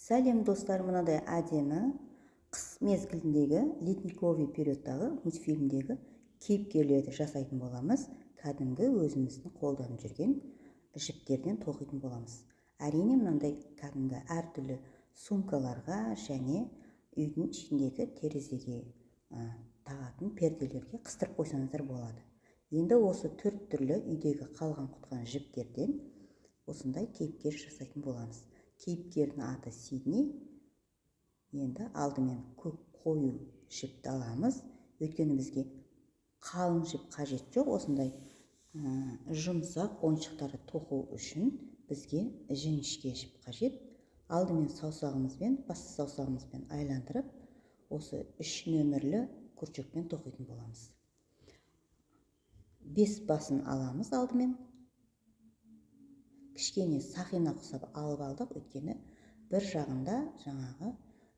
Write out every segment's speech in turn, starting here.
Сәлем достар, мынадай әдемі қыс мезгіліндегі ледниковый периодтағы мультфильмдегі кейіпкерлерді жасайтын боламыз. Кәдімгі өзіміздің қолданып жүрген жіптерден тоқитын боламыз. Әрине мынандай кәдімгі әртүрлі сумкаларға және үйдің ішіндегі терезеге тағатын перделерге қыстырып қойсаңыздар болады. Енді осы төрт түрлі үйдегі қалған құтқан жіптерден осындай кейіпкер жасайтын боламыз. Кейіпкердің аты Сидней. Енді алдымен көк қою жіпті аламыз. Өйткені бізге қалың жіп қажет жоқ. Осындай жұмсақ ойыншықтарды тоқу үшін бізге жіңішке жіп қажет. Алдымен саусағымызбен, бас саусағымызбен айландырып, осы 3 нөмірлі күршекпен тоқитын боламыз. 5 басын аламыз алдымен. Кішкене сақина құсап алып алдық, өйткені бір жағында жаңағы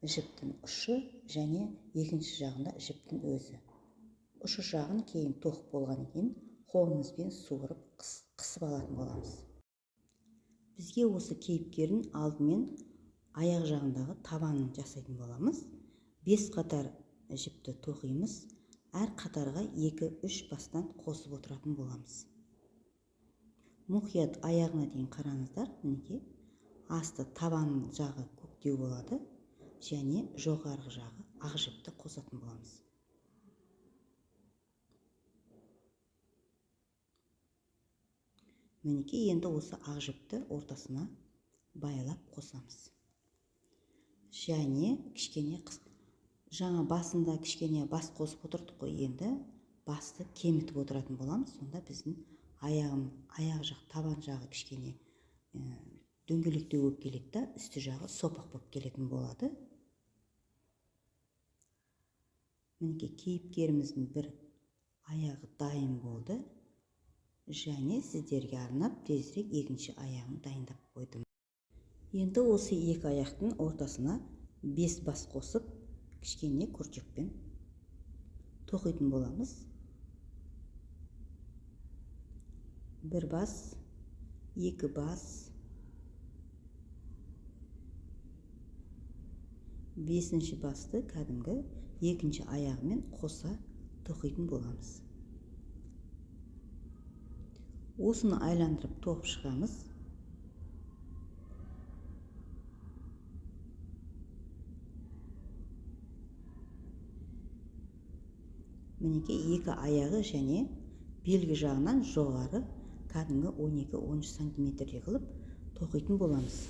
жіптің ұшы және екінші жағында жіптің өзі. Ұшы жағын кейін тоқып болған кейін қолымызбен суырып қысып алатын боламыз. Бізге осы кейіпкердің алдымен аяқ жағындағы табанын жасайтын боламыз. 5 қатар жіпті тоқимыз. Әр қатарға 2-3 бастан қосып отыратын боламыз. Мұқият аяғына дейін қараңыздар. Мінекей асты табан жағы көктеу болады және жоғарғы жағы ақ жіпті қосатын боламыз. Мінекей енді осы ақ жіпті ортасына байлап қосамыз. Және кішкене жаңа басында кішкене бас қосып отырдық қой, енді басты кемітіп отыратын боламыз. Сонда біздің аяқ жақ табан жағы кішкене дөңгелектеу болып келеді, үсті жағы сопақ болып келетін болады. Мінекей кейіпкеріміздің бір аяғы дайын болды. Және сіздерге арнап тезірек екінші аяғын дайындап қойдым. Енді осы екі аяқтың ортасына 5 бас қосып, кішкене күршекпен тоқитын боламыз. 1 бас, 2 бас, 5-ші басты кәдімгі екінші аяғымен қоса тоқитын боламыз. Осыны айландырып тоқып шығамыз. Мінекей екі аяғы және белгі жағынан жоғары кәдімгі 12-13 сантиметрдей қылып тоқитын боламыз.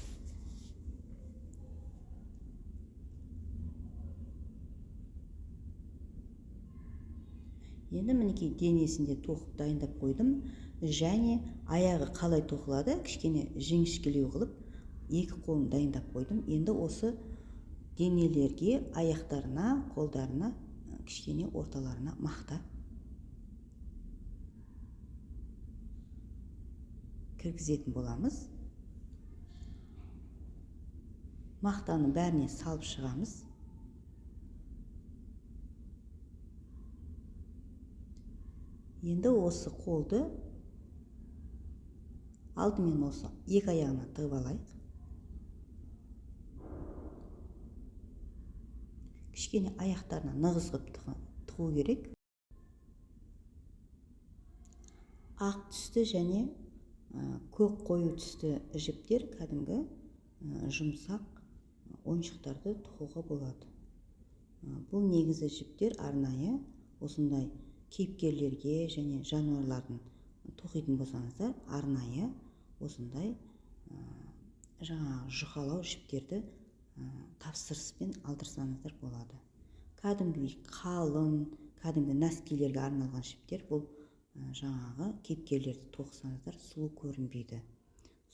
Енді мінекей денесінде тоқып дайындап қойдым. Және аяғы қалай тоқылады, кішкене жіңішкелеу қылып, екі қолын дайындап қойдым. Енді осы денелерге, аяқтарына, қолдарына, кішкене орталарына мақта кіргізетін боламыз. Мақтаны бәріне салып шығамыз. Енді осы қолды алдымен осы екі аяғына тығып алайық. Кішкене аяқтарына нығыз қып тығу керек. Ақ түсті және көк қою түсті жіптер кәдімгі жұмсақ ойыншықтарды тоқуға болады. Бұл негізі жіптер арнайы осындай кейіпкерлерге және жануарлардың тоқитын болсаңыздар, арнайы осындай жаңағы жұқалау жіптерді тапсырыспен алдырсаңыздар болады. Кәдімгі қалың, кәдімгі нәскилерге арналған жіптер, бұл жаңағы кейіпкерлерді тоқысаңыздар сұлу көрінбейді.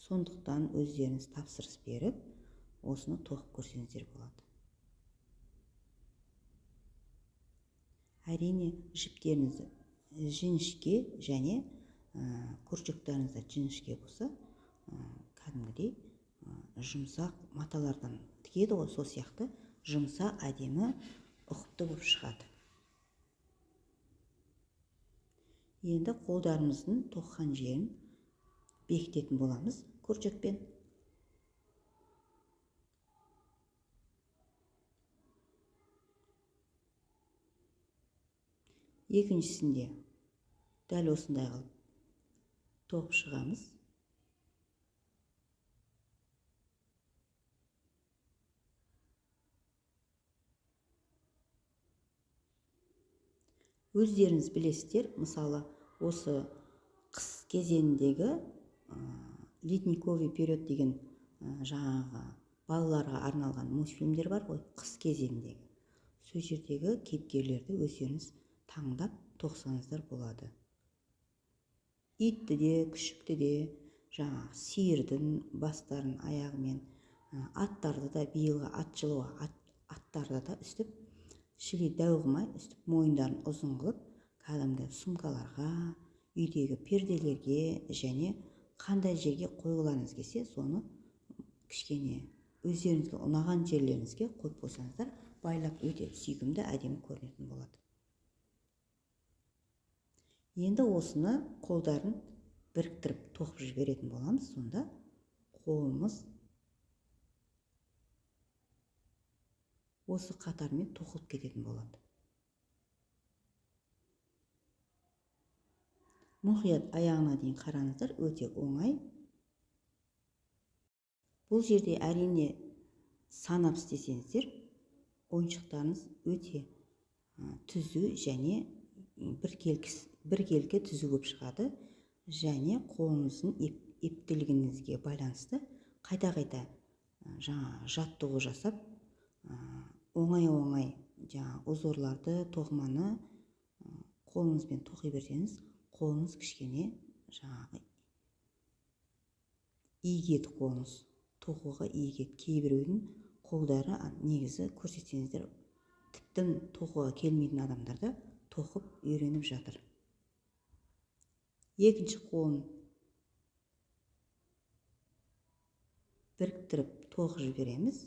Сондықтан өздеріңіз тапсырыс беріп, осыны тоқып көрсеңіздер болады. Әрине жіптеріңіз жіңішке және күршектеріңіз жіңішке болса, кәдімгідей жұмсақ маталардан тігеді ғой, сол сияқты жұмсақ, әдемі, ұқыпты болып шығады. Енді қолдарымыздың тоққан жерін бекітетін боламыз күршекпен. екіншісінде дәл осындай қылып тоқып шығамыз. Өздеріңіз білесіздер, мысалы осы қыс кезеңіндегі ледниковый период деген жаңағы балаларға арналған мультфильмдер бар ғой, қыс кезеңіндегі. Сол жердегі кейіпкерлерді өздеріңіз таңдап тоқсаңыздар болады. Итті де, күшікті де, жаңағы сиырдың бастарын аяғымен, аттарды да, биылғы ат жылы аттарды да үстіп шіли дәу қылмай, үстіп мойындарын ұзын қылып, кәдімгі сумкаларға, үйдегі перделерге және қандай жерге қойғыларыңыз келсе, соны кішкене өздеріңізге ұнаған жерлеріңізге қойып қойсаңыздар, байлап өте сүйкімді, әдемі көрінетін болады. Енді осыны қолдарын біріктіріп тоқып жіберетін боламыз. Сонда қолымыз осы қатармен тоқылып кететін болады. Мұқият аяғына дейін қараңыздар, өте оңай. Бұл жерде әрине санап істесеңіздер, ойыншықтарыңыз өте түзу және біркелкі түзу болып шығады, және қолыңыздың ептілігіңізге байланысты қайта-қайта жаттығу жасап, оңай узорларды, тоқыманы қолыңызбен тоқи берсеңіз, қолыңыз кішкене иігеді, қолыңыз тоқуға иігеді. Кейбіреудің қолдары негізі көрсетсеңіздер, тіптен тоқуға келмейтін адамдарда тоқып үйреніп жатыр. Екінші қолын біріктіріп тоқып жібереміз.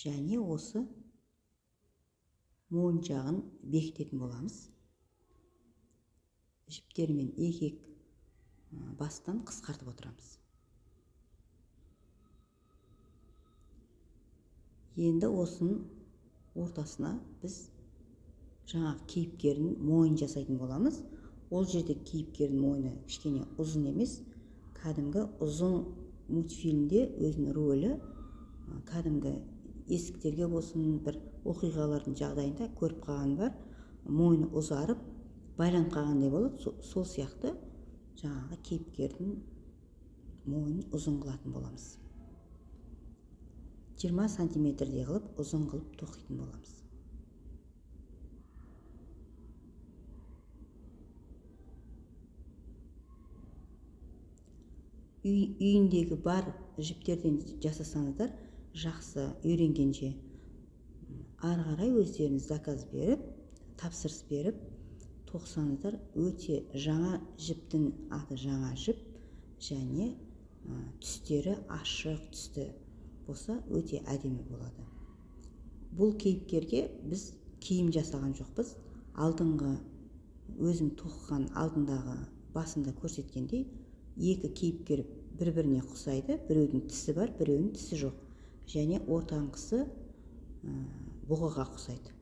Және осы мойын жағын бекітетін боламыз. Жіптермен екі бастан қысқартып отырамыз. Енді осының ортасына біз жаңағы кейіпкердің мойын жасайтын боламыз. Ол жерде кейіпкердің мойны кішкене ұзын емес, кәдімгі ұзын мультфильмде өзінің рөлі кәдімгі есіктерге болсын, бір оқиғалардың жағдайында көріп қалған бар, мойны ұзарып, байланып қалғандай болады. Сол сияқты жаңағы кейіпкердің мойнын ұзын қылатын боламыз. 20 сантиметрдей қылып, ұзын қылып тоқитын боламыз. Үйіндегі бар жіптерден жасасаңыздар, жақсы үйренгенше ары қарай өздеріңіз заказ беріп, тапсырыс беріп, тоқсаңыздар, өте жаңа жіптің аты жаңа жіп, және түстері ашық түсті болса, өте әдемі болады. Бұл кейіпкерге біз киім жасаған жоқпыз. Алдыңғы өзім тоқыған алдындағы басында көрсеткендей, екі кейіпкер бір-біріне ұқсайды. Біреудің тісі бар, біреудің тісі жоқ. Және ортаңғысы бұғыға ұқсайды.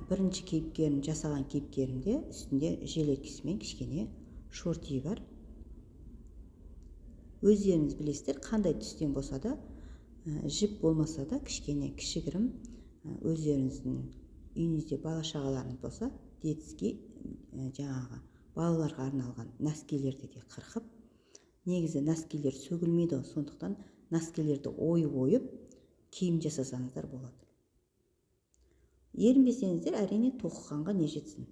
Бірінші кейіпкерін жасаған кейіпкерімде үстінде желеткісімен кішкене шорти бар. Өздеріңіз білесіздер, қандай түстен болса да, жіп болмаса да, кішкене кішігірім өздеріңіздің үйіңізде бала шағаларыңыз болса, детский жаңағы балаларға арналған нәскилерді де қырқып, негізі нәскилер сөгілмейді, сондықтан нәскилерді ойып киім жасасаңыздар болады. Ерінбесеңіздер, әрине тоқығанға не жетсін.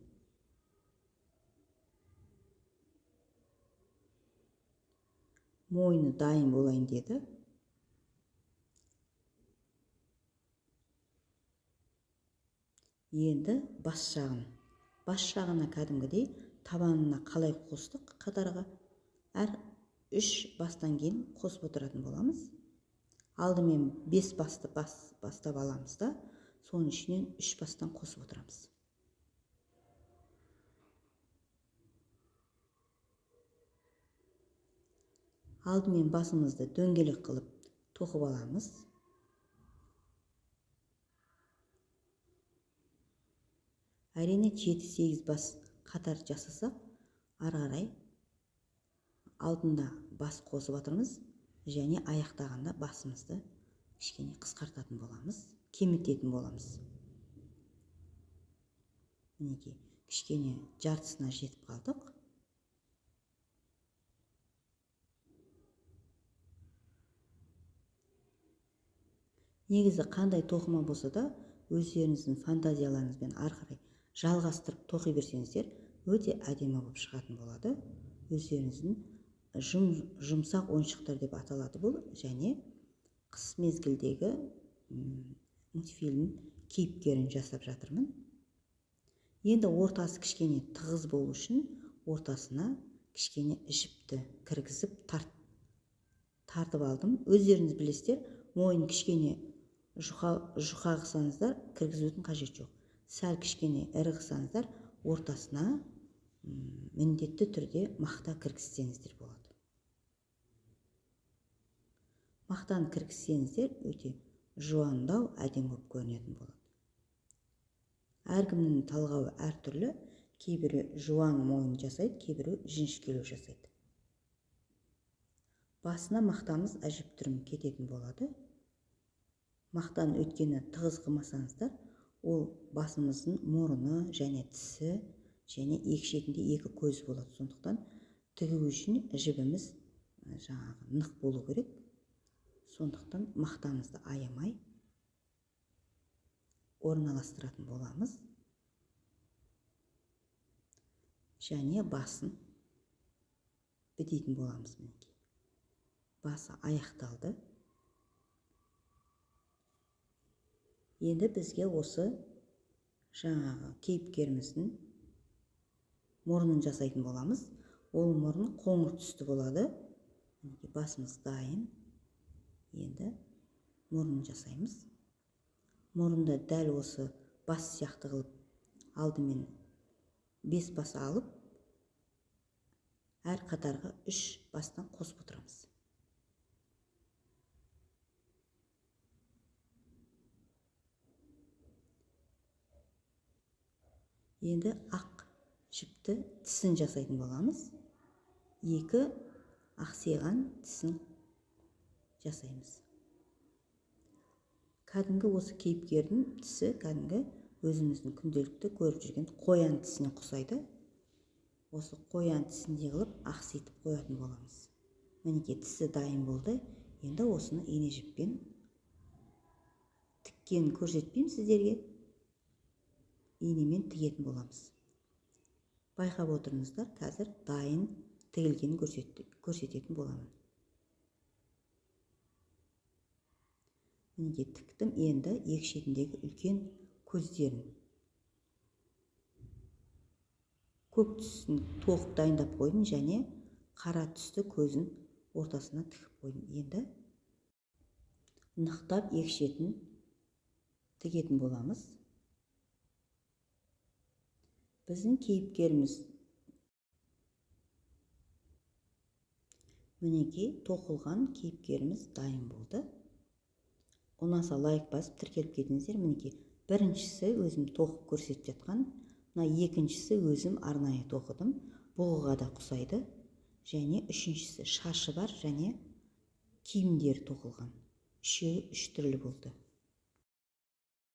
Мойны дайын болайын деді. Енді бас жағына кәдімгідей табанына қалай қостық қатарға, әр 3 бастан кейін қосып отыратын боламыз. Алдымен 5 басты бастап аламыз да, соның ішінен 3 бастан қосып отырамыз. Алдымен басымызды дөңгелек қылып тоқып аламыз. Әрине 7-8 бас қатар жасасақ, ары қарай алдында бас қосып жатырмыз және аяқтағанда басымызды кішкене қысқартатын боламыз, кемітетін боламыз. Мінекей, кішкене жартысына жетіп қалдық. Негізі қандай тоқыма болса да, өздеріңіздің фантазияларыңызбен ары қарай жалғастырып тоқи берсеңіздер, өте әдемі болып шығатын болады. Өздеріңіздің жұмсақ ойыншықтар деп аталады бұл, және қыс мезгілдегі мультфильм кейіпкерін жасап жатырмын. Енді ортасы кішкене тығыз болу үшін ортасына кішкене жіпті кіргізіп тартып алдым. Өздеріңіз білесіздер, мойын кішкене жұқа қылсаңыздар кіргізудің қажет жоқ. Сәл кішкене ірі қылсаңыздар ортасына міндетті түрде мақта кіргізсеңіздер болады. Мақтаны кіргізсеңіздер өте жуандау, әдемі болып көрінетін болады. Әркімнің талғауы әртүрлі. Кейбірі жуан мойын жасайды, кейбірі жіңішкелеу жасайды. Басына мақтамыз әжептәуір кететін болады. Мақтаны өткені тығыз қылмасаңыздар, ол басымыздың мұрны және тісі және екі шетінде екі көз болады. Сондықтан тігу үшін жібіміз нық болу керек. Сондықтан мақтамызды аямай орналастыратын боламыз. Және басын бітейтін боламыз. Басы аяқталды. Енді бізге осы жаңағы кейіпкеріміздің мұрнын жасайтын боламыз. Ол мұрын қоңыр түсті болады. Басымыз дайын. Енді мұрнын жасаймыз. Мұрынды дәл осы бас сияқты қылып алдымен 5 бас алып, әр қатарға 3 бастан қосып отырамыз. Енді ақ жіпті тісін жасайтын боламыз. 2 ақсиған тісін жасаймыз. Кәдімгі осы кейіпкердің тісі кәдімгі өзіміздің күнделікті көріп жүрген қоян тісіне ұқсайды. Осы қоян тісіндей қылып ақситып қоятын боламыз. Мінекей, тісі дайын болды. Енді осыны ине жіппен тіккенін көрсетпеймін сіздерге. Инемен тігетін боламыз. Байқап отырыңыздар, қазір дайын тігілгенін көрсететін боламын. Мінекей, тіктім. Енді екі шетіндегі үлкен көздерін, көк түсін тоқып дайындап қойдым және қара түсті көзін ортасына тігіп қойдым. Енді нықтап екі шетін тігетін боламыз. Біздің кейіпкеріміз мінекей, тоқылған кейіпкеріміз дайын болды. Ұнаса лайк басып тіркеліп кетіңіздер. Мінекей, біріншісі өзім тоқып көрсетіп жатқан, мына екіншісі өзім арнайы тоқыдым. Бұғыға да ұқсайды. Және үшіншісі шашы бар және киімдері тоқылған. Үшеуі үш түрлі болды.